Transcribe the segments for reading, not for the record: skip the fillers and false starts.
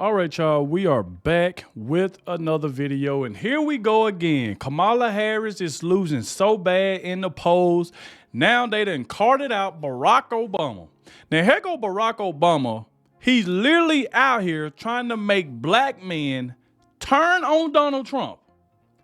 All right, y'all, we are back with another video, and here we go again. Kamala Harris is losing so bad in the polls. Now they done carted out Barack Obama. Now here go Barack Obama. He's literally out here trying to make black men turn on Donald Trump.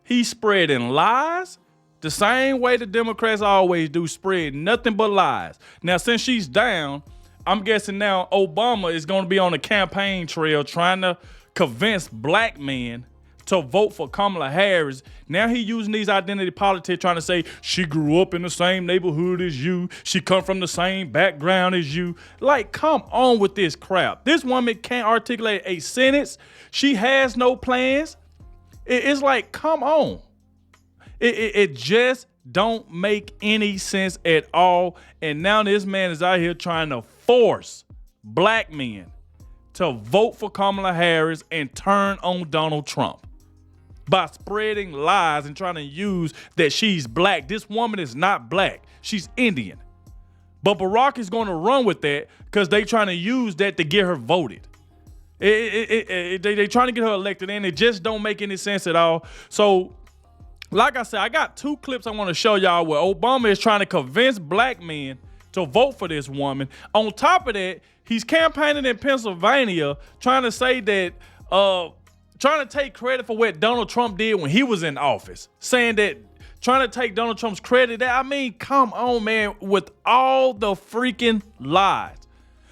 He's spreading lies the same way the Democrats always do, spread nothing but lies. Now, since she's down, I'm guessing now Obama is going to be on the campaign trail trying to convince black men to vote for Kamala Harris. Now he using these identity politics, trying to say she grew up in the same neighborhood as you. She come from the same background as you. Like, come on with this crap. This woman can't articulate a sentence. She has no plans. It's like, come on. It just don't make any sense at all. And now this man is out here trying to force black men to vote for Kamala Harris and turn on Donald Trump by spreading lies and trying to use that she's black. This woman is not black. She's Indian. But Barack is going to run with that because they trying to use that to get her voted. They trying to get her elected, and it just don't make any sense at all. So, like I said, I got two clips I want to show y'all where Obama is trying to convince black men to vote for this woman. On top of that, he's campaigning in Pennsylvania trying to say that, trying to take credit for what Donald Trump did when he was in office, saying that, trying to take Donald Trump's credit. I mean, come on, man, with all the freaking lies.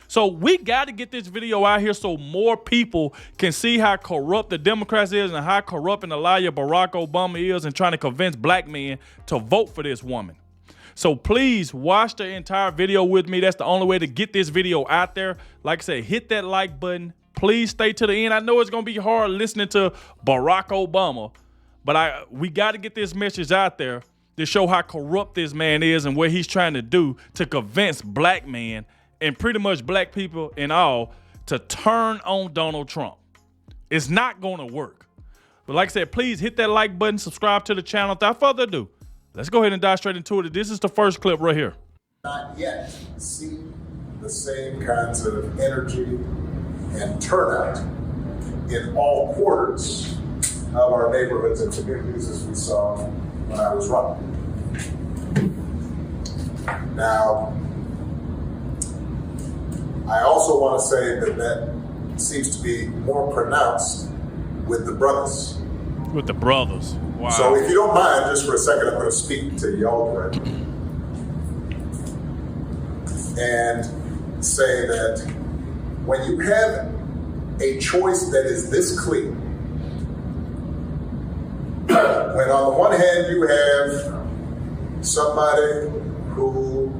So we got to get this video out here so more people can see how corrupt the Democrats is and how corrupt and a liar Barack Obama is, and trying to convince black men to vote for this woman. So please watch the entire video with me. That's the only way to get this video out there. Like I said, hit that like button. Please stay to the end. I know it's going to be hard listening to Barack Obama, but we got to get this message out there to show how corrupt this man is and what he's trying to do to convince black men and pretty much black people and all to turn on Donald Trump. It's not going to work. But like I said, please hit that like button, subscribe to the channel. Without further ado, let's go ahead and dive straight into it. This is the first clip right here. Not yet see the same kinds of energy and turnout in all quarters of our neighborhoods and communities as we saw when I was running. Now, I also want to say that seems to be more pronounced with the brothers. With the brothers. Wow. So if you don't mind, just for a second, I'm going to speak to y'all directly and say that when you have a choice that is this clear, when on the one hand you have somebody who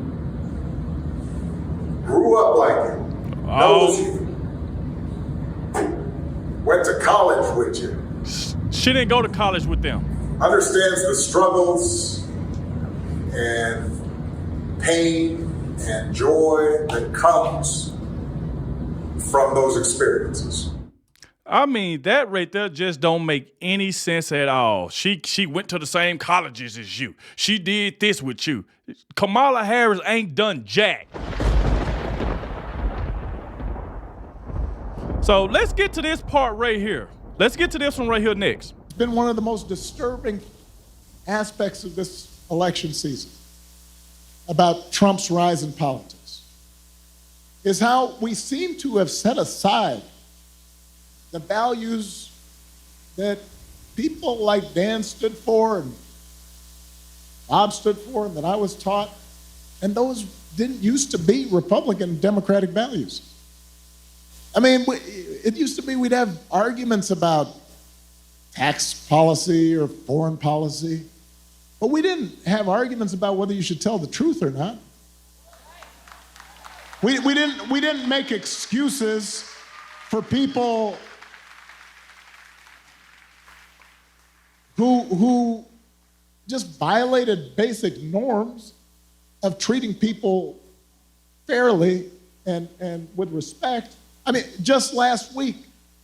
grew up like you, knows you, went to college with you. She didn't go to college with them. Understands the struggles and pain and joy that comes from those experiences. I mean, that right there just don't make any sense at all. She went to the same colleges as you. She did this with you. Kamala Harris ain't done jack. So let's get to this part right here. Let's get to this one right here next. It's been one of the most disturbing aspects of this election season about Trump's rise in politics is how we seem to have set aside the values that people like Dan stood for and Bob stood for and that I was taught, and those didn't used to be Republican and Democratic values. I mean, it used to be we'd have arguments about tax policy or foreign policy, but we didn't have arguments about whether you should tell the truth or not. We didn't make excuses for people who just violated basic norms of treating people fairly and with respect. I mean, just last week,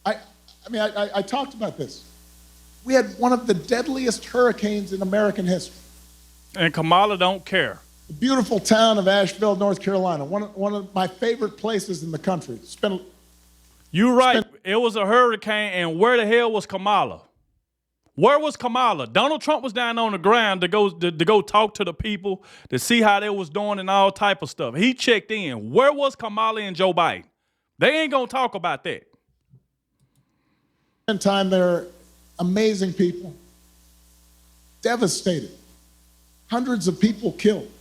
I talked about this. We had one of the deadliest hurricanes in American history. And Kamala don't care. The beautiful town of Asheville, North Carolina, one of my favorite places in the country. You're right. it was a hurricane, and where the hell was Kamala? Where was Kamala? Donald Trump was down on the ground to go talk to the people, to see how they was doing and all type of stuff. He checked in. Where was Kamala and Joe Biden? They ain't gonna talk about that. In time, they're amazing people, devastated, hundreds of people killed.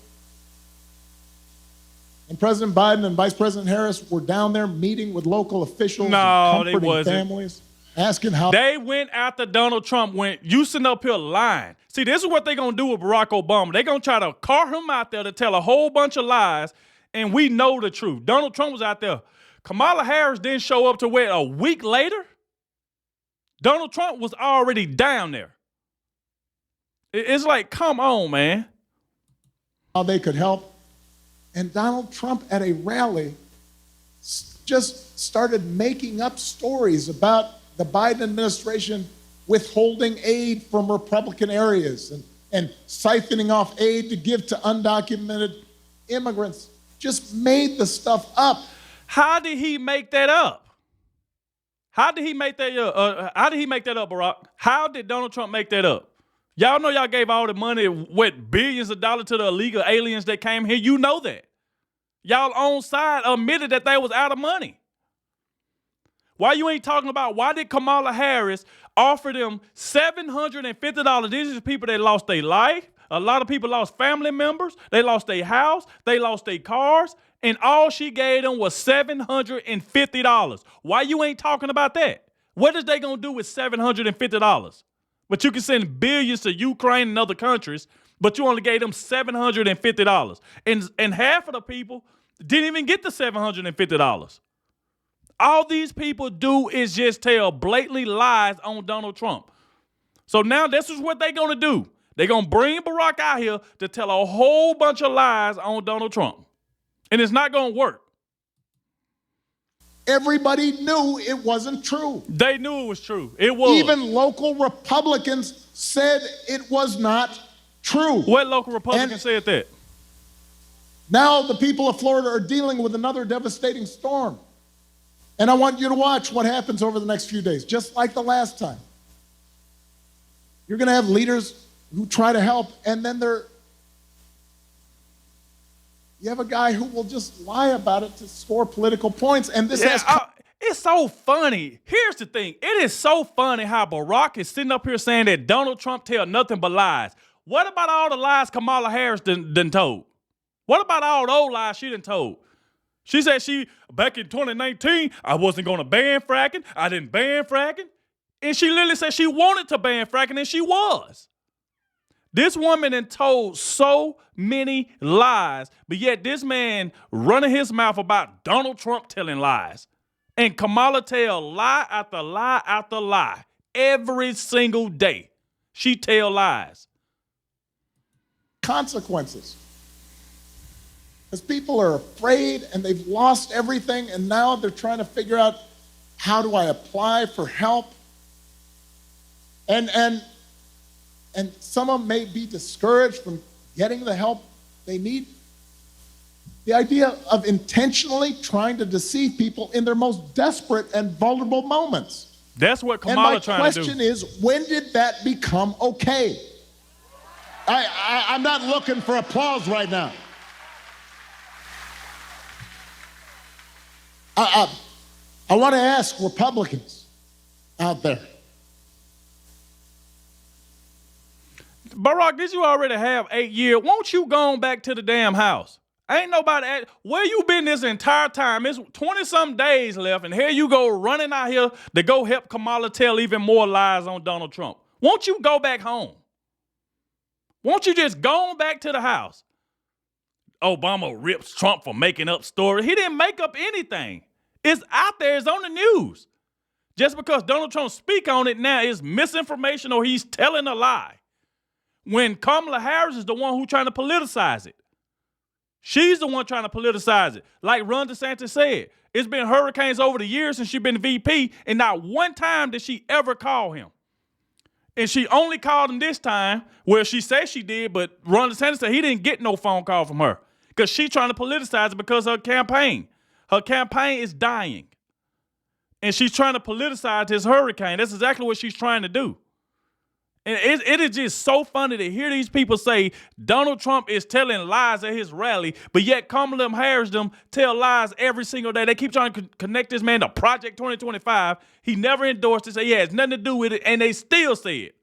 And President Biden and Vice President Harris were down there meeting with local officials, and comforting families, asking how. They went after Donald Trump when you sitting up here lying. See, this is what they're going to do with Barack Obama. They're going to try to cart him out there to tell a whole bunch of lies, and we know the truth. Donald Trump was out there. Kamala Harris didn't show up to where a week later? Donald Trump was already down there. It's like, come on, man. How they could help. And Donald Trump at a rally just started making up stories about the Biden administration withholding aid from Republican areas and siphoning off aid to give to undocumented immigrants. Just made the stuff up. How did he make that up? How did he make that up? How did he make that up, Barack? How did Donald Trump make that up? Y'all know y'all gave all the money, what, billions of dollars to the illegal aliens that came here. You know that. Y'all on side admitted that they was out of money. Why you ain't talking about why did Kamala Harris offer them $750? These are the people that lost their life. A lot of people lost family members. They lost their house. They lost their cars. And all she gave them was $750. Why you ain't talking about that? What is they going to do with $750? But you can send billions to Ukraine and other countries, but you only gave them $750. And half of the people didn't even get the $750. All these people do is just tell blatantly lies on Donald Trump. So now this is what they're going to do. They're going to bring Barack out here to tell a whole bunch of lies on Donald Trump. And it's not going to work. Everybody knew it wasn't true. They knew it was true. It was. Even local Republicans said it was not true. What local Republican said that? Now the people of Florida are dealing with another devastating storm. And I want you to watch what happens over the next few days, just like the last time. You're going to have leaders who try to help, and then you have a guy who will just lie about it to score political points. And this it's so funny. Here's the thing. It is so funny how Barack is sitting up here saying that Donald Trump tell nothing but lies. What about all the lies Kamala Harris done told? What about all the old lies she done told? She said back in 2019, I wasn't going to ban fracking. I didn't ban fracking. And she literally said she wanted to ban fracking, and she was. This woman done told so many lies, but yet this man running his mouth about Donald Trump telling lies. And Kamala tell lie after lie after lie. Every single day, she tell lies. Consequences. Because people are afraid and they've lost everything, and now they're trying to figure out, how do I apply for help? And some of them may be discouraged from getting the help they need. The idea of intentionally trying to deceive people in their most desperate and vulnerable moments. That's what Kamala trying to do. And my question is, when did that become okay? I'm not looking for applause right now. I want to ask Republicans out there. Barack, did you already have 8 years? Won't you go on back to the damn house? Ain't nobody where you been this entire time? It's 20-some days left, and here you go running out here to go help Kamala tell even more lies on Donald Trump. Won't you go back home? Won't you just go on back to the house? Obama rips Trump for making up stories. He didn't make up anything. It's out there. It's on the news. Just because Donald Trump speak on it now is misinformation or he's telling a lie. When Kamala Harris is the one who's trying to politicize it. She's the one trying to politicize it. Like Ron DeSantis said, it's been hurricanes over the years since she's been VP, and not one time did she ever call him. And she only called him this time, where she said she did, but Ron DeSantis said he didn't get no phone call from her because she's trying to politicize it because of her campaign. Her campaign is dying. And she's trying to politicize this hurricane. That's exactly what she's trying to do. And it is just so funny to hear these people say Donald Trump is telling lies at his rally, but yet Kamala Harris them tell lies every single day. They keep trying to connect this man to Project 2025. He never endorsed it, say he has nothing to do with it, and they still say it.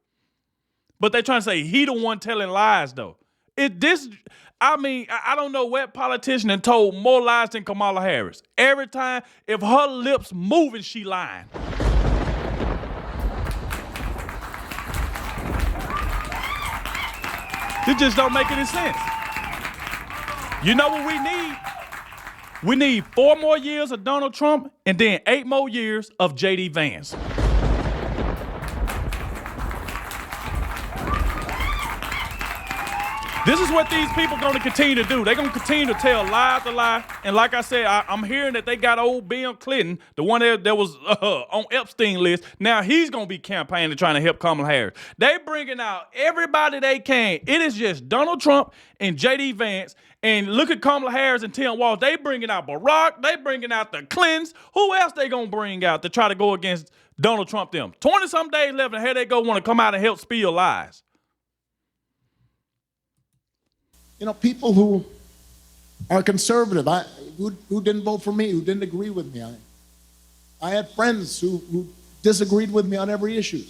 But they're trying to say he the one telling lies, though. I don't know what politician had told more lies than Kamala Harris. Every time, if her lips moving, she lying. It just don't make any sense. You know what we need? We need 4 more years of Donald Trump and then 8 more years of J.D. Vance. This is what these people are going to continue to do. They're going to continue to tell lie after lie. And like I said, I'm hearing that they got old Bill Clinton, the one that was on Epstein list. Now he's going to be campaigning trying to help Kamala Harris. They bringing out everybody they can. It is just Donald Trump and J.D. Vance. And look at Kamala Harris and Tim Walz. They bringing out Barack. They bringing out the Clintons. Who else they going to bring out to try to go against Donald Trump them? 20-some days left, and here they go want to come out and help spill lies. You know, people who are conservative, who didn't vote for me, who didn't agree with me. I had friends who disagreed with me on every issue.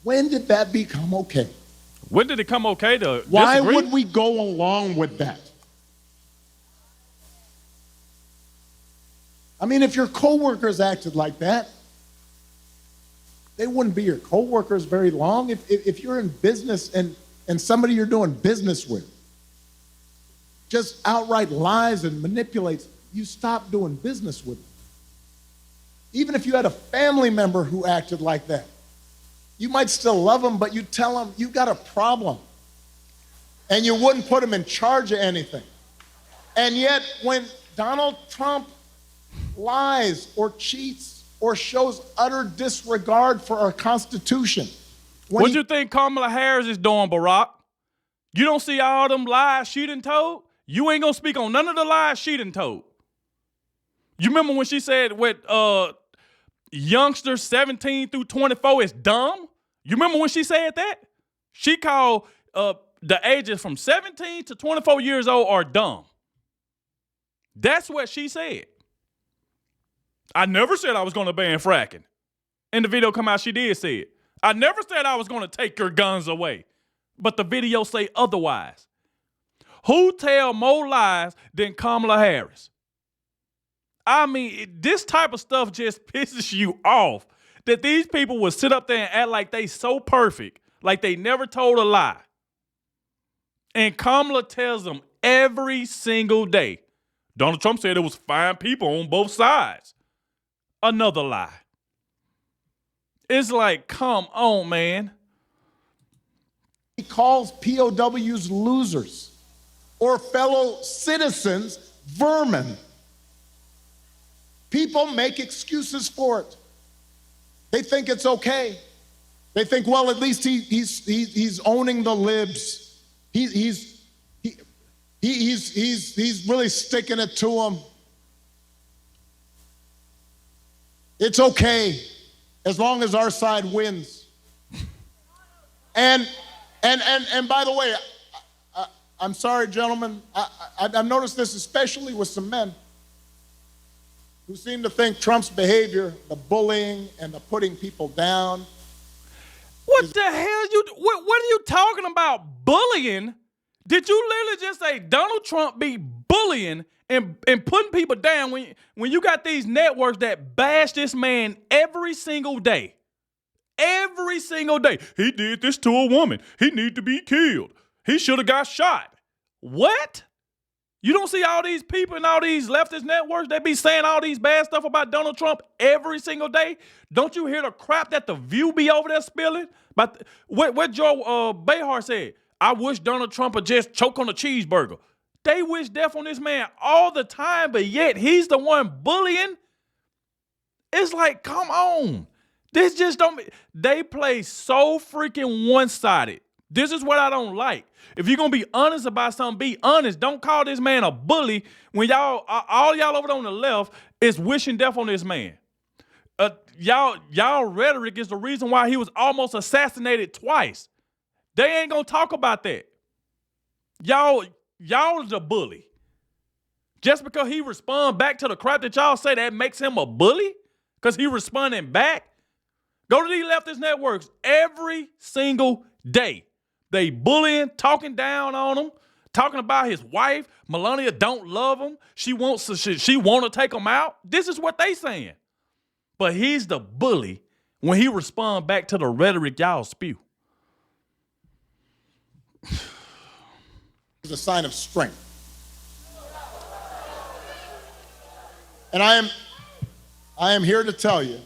When did that become okay? When did it come okay to Why disagree? would we go along with that? I mean, if your coworkers acted like that, they wouldn't be your coworkers very long. If you're in business and somebody you're doing business with just outright lies and manipulates, you stop doing business with them. Even if you had a family member who acted like that, you might still love them, but you tell them you got a problem. And you wouldn't put them in charge of anything. And yet, when Donald Trump lies or cheats or shows utter disregard for our Constitution, What do you think Kamala Harris is doing, Barack? You don't see all them lies she done told? You ain't gonna speak on none of the lies she done told. You remember when she said with youngsters 17 through 24 is dumb? You remember when she said that? She called the ages from 17 to 24 years old are dumb. That's what she said. I never said I was gonna ban fracking. In the video come out, she did say it. I never said I was going to take your guns away, but the video say otherwise. Who tell more lies than Kamala Harris? I mean, this type of stuff just pisses you off that these people would sit up there and act like they so perfect, like they never told a lie. And Kamala tells them every single day, Donald Trump said it was fine people on both sides. Another lie. It's like, come on, man. He calls POWs losers or fellow citizens vermin. People make excuses for it. They think it's okay. They think, well, at least he's owning the libs. He's really sticking it to them. It's okay, as long as our side wins. And by the way, I'm sorry, gentlemen, I've noticed this especially with some men who seem to think Trump's behavior, the bullying and the putting people down. What the hell what are you talking about? Bullying? Did you literally just say Donald Trump be bullying and putting people down when you got these networks that bash this man every single day? Every single day. He did this to a woman. He need to be killed. He should have got shot. What? You don't see all these people in all these leftist networks that be saying all these bad stuff about Donald Trump every single day? Don't you hear the crap that The View be over there spilling? But what Joe Behar said, I wish Donald Trump would just choke on a cheeseburger. They wish death on this man all the time, but yet he's the one bullying. It's like, come on. This just don't. They play so freaking one-sided. This is what I don't like. If you're going to be honest about something, be honest. Don't call this man a bully when all y'all over there on the left is wishing death on this man. Y'all rhetoric is the reason why he was almost assassinated twice. They ain't going to talk about that. Y'all the bully. Just because he respond back to the crap that y'all say, that makes him a bully? Because he responding back? Go to these leftist networks every single day. They bullying, talking down on him, talking about his wife. Melania don't love him. She want to take him out. This is what they saying. But he's the bully when he respond back to the rhetoric y'all spew. It's a sign of strength. And I am here to tell you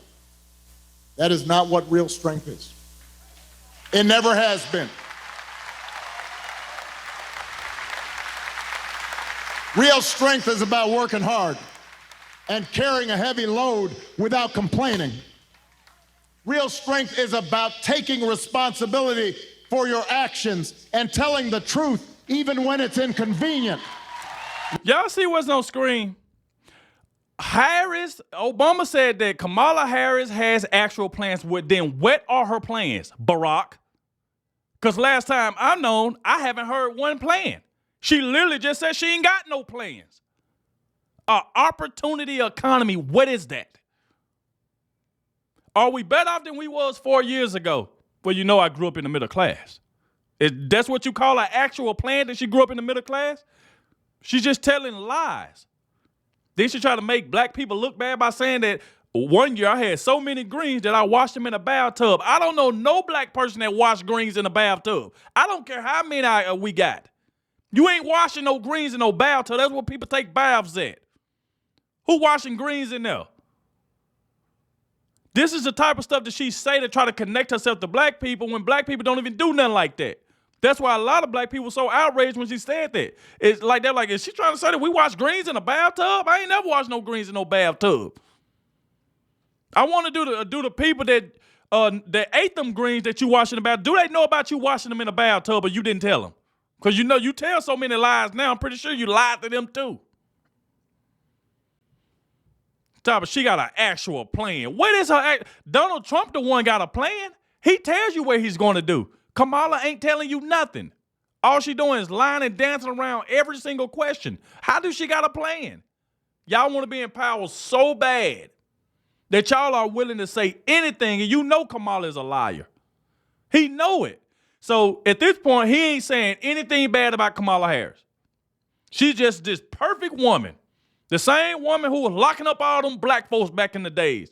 that is not what real strength is. It never has been. Real strength is about working hard and carrying a heavy load without complaining. Real strength is about taking responsibility for your actions and telling the truth even when it's inconvenient. Y'all see what's on screen? Obama said that Kamala Harris has actual plans. Then what are her plans, Barack? Because last time I've known, I haven't heard one plan. She literally just said she ain't got no plans. Opportunity economy, what is that? Are we better off than we was 4 years ago? Well, you know I grew up in the middle class. That's what you call an actual plan, that she grew up in the middle class? She's just telling lies. Then she try to make black people look bad by saying that one year I had so many greens that I washed them in a bathtub. I don't know no black person that washed greens in a bathtub. I don't care how many we got. You ain't washing no greens in no bathtub. That's what people take baths at. Who washing greens in there? This is the type of stuff that she say to try to connect herself to black people when black people don't even do nothing like that. That's why a lot of black people were so outraged when she said that. It's like they're like, is she trying to say that we wash greens in a bathtub? I ain't never washed no greens in no bathtub. I want to do the people that ate them greens that you wash in the bathtub. Do they know about you washing them in a bathtub, or you didn't tell them? Because you know you tell so many lies now. I'm pretty sure you lied to them too. But she got an actual plan. What is her? Donald Trump the one got a plan. He tells you what he's going to do. Kamala ain't telling you nothing. All she doing is lying and dancing around every single question. How do she got a plan? Y'all want to be in power so bad that y'all are willing to say anything, and you know Kamala is a liar. He know it. So at this point, he ain't saying anything bad about Kamala Harris. She's just this perfect woman. The same woman who was locking up all them black folks back in the days.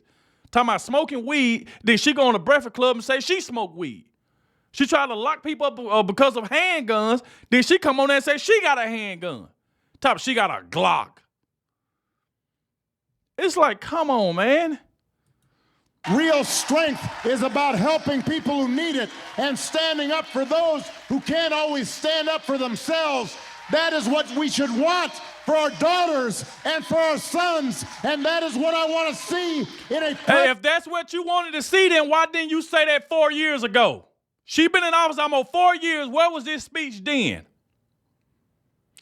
Talking about smoking weed, then she go on the Breakfast Club and say she smoked weed. She tried to lock people up because of handguns, then she come on there and say she got a handgun. She got a Glock. It's like, come on, man. Real strength is about helping people who need it and standing up for those who can't always stand up for themselves. That is what we should want for our daughters and for our sons, and that is what I want to see in a... Hey, if that's what you wanted to see, then why didn't you say that 4 years ago? She been in office almost 4 years. Where was this speech then?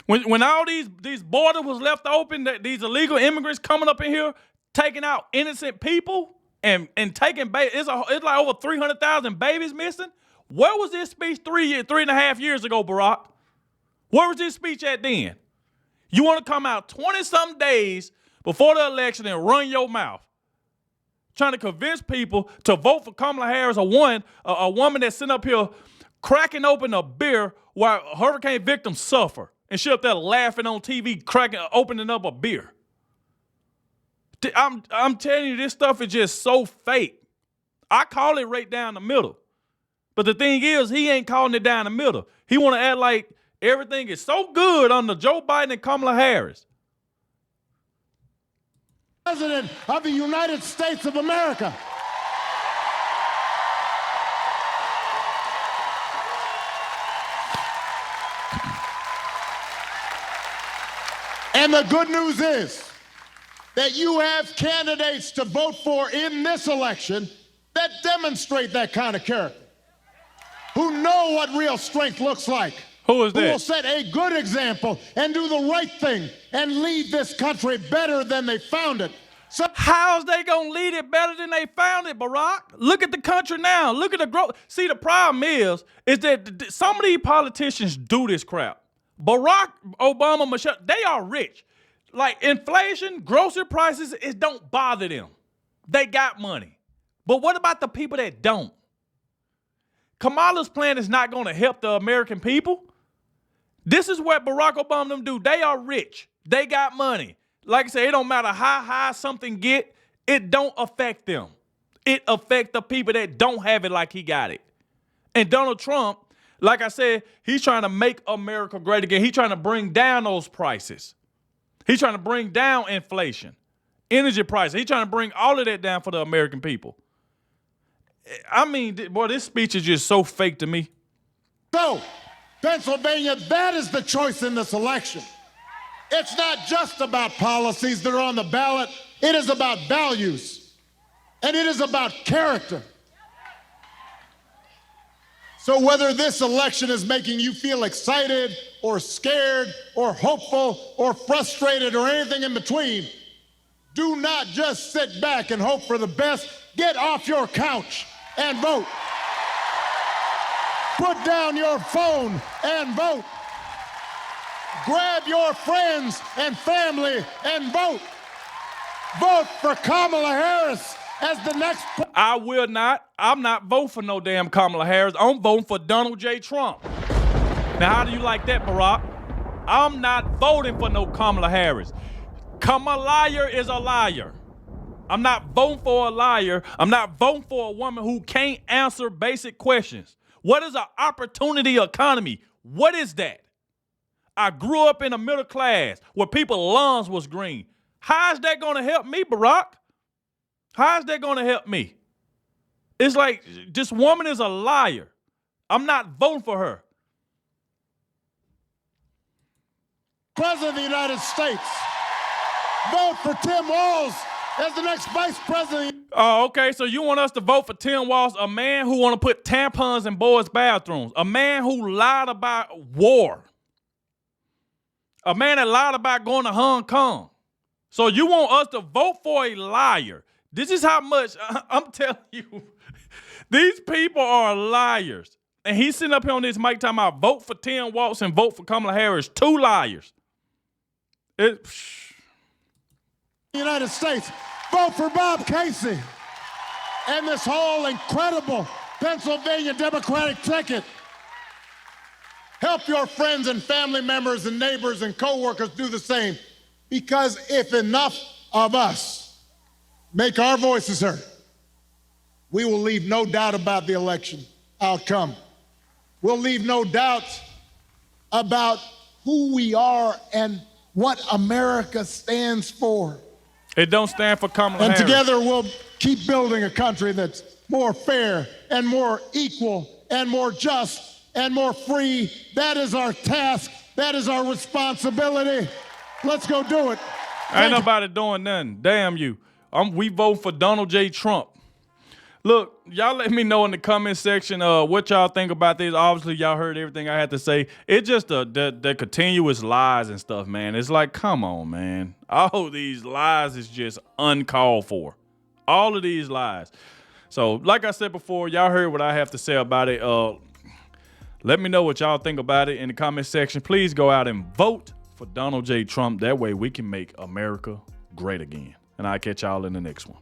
When all these borders was left open, these illegal immigrants coming up in here, taking out innocent people and taking babies, it's like over 300,000 babies missing. Where was this speech 3.5 years ago, Barack? Where was this speech at then? You want to come out 20-something days before the election and run your mouth, trying to convince people to vote for Kamala Harris, a woman that's sitting up here cracking open a beer while hurricane victims suffer, and she up there laughing on TV, opening up a beer. I'm telling you, this stuff is just so fake. I call it right down the middle. But the thing is, he ain't calling it down the middle. He want to act like everything is so good under Joe Biden and Kamala Harris. President of the United States of America. And the good news is that you have candidates to vote for in this election that demonstrate that kind of character. who know what real strength looks like. Who is Who will that? set a good example and do the right thing and leave this country better than they found it. So How's they gonna lead it better than they found it, Barack? Look at the country now. Look at the growth. See, the problem is that some of these politicians do this crap. Barack Obama, Michelle, they are rich. Like inflation, grocery prices, it don't bother them. They got money. But what about the people that don't? Kamala's plan is not gonna help the American people. This is what Barack Obama and them do. They are rich. They got money. Like I said, it don't matter how high something get, it don't affect them. It affect the people that don't have it like he got it. And Donald Trump, like I said, he's trying to make America great again. He's trying to bring down those prices. He's trying to bring down inflation, energy prices. He's trying to bring all of that down for the American people. I mean, boy, this speech is just so fake to me. So, Pennsylvania, that is the choice in this election. It's not just about policies that are on the ballot. It is about values. And it is about character. So whether this election is making you feel excited or scared or hopeful or frustrated or anything in between, do not just sit back and hope for the best. Get off your couch and vote. Put down your phone and vote. Grab your friends and family and vote. Vote for Kamala Harris as the next president. I will not. I'm not voting for no damn Kamala Harris. I'm voting for Donald J. Trump. Now, how do you like that, Barack? I'm not voting for no Kamala Harris. Kamala is a liar. I'm not voting for a liar. I'm not voting for a woman who can't answer basic questions. What is an opportunity economy? What is that? I grew up in a middle class where people's lawns was green. How is that going to help me, Barack? How is that going to help me? It's like this woman is a liar. I'm not voting for her. President of the United States. Vote for Tim Walz as the next vice president. Oh, okay, so you want us to vote for Tim Walz, a man who want to put tampons in boys' bathrooms, a man who lied about war, a man that lied about going to Hong Kong. So you want us to vote for a liar. This is how much, I'm telling you, these people are liars. And he's sitting up here on this mic talking about vote for Tim Walz and vote for Kamala Harris. Two liars. United States, vote for Bob Casey and this whole incredible Pennsylvania Democratic ticket. Help your friends and family members and neighbors and coworkers do the same. Because if enough of us make our voices heard, we will leave no doubt about the election outcome. We'll leave no doubt about who we are and what America stands for. It don't stand for Kamala Harris. And together we'll keep building a country that's more fair and more equal and more just and more free. That is our task. That is our responsibility. Let's go do it. Ain't nobody doing nothing. Damn you. We vote for Donald J. Trump. Look, y'all let me know in the comment section what y'all think about this. Obviously, y'all heard everything I had to say. It's just the continuous lies and stuff, man. It's like, come on, man. All these lies is just uncalled for. All of these lies. So, like I said before, y'all heard what I have to say about it. Let me know what y'all think about it in the comment section. Please go out and vote for Donald J. Trump. That way we can make America great again. And I'll catch y'all in the next one.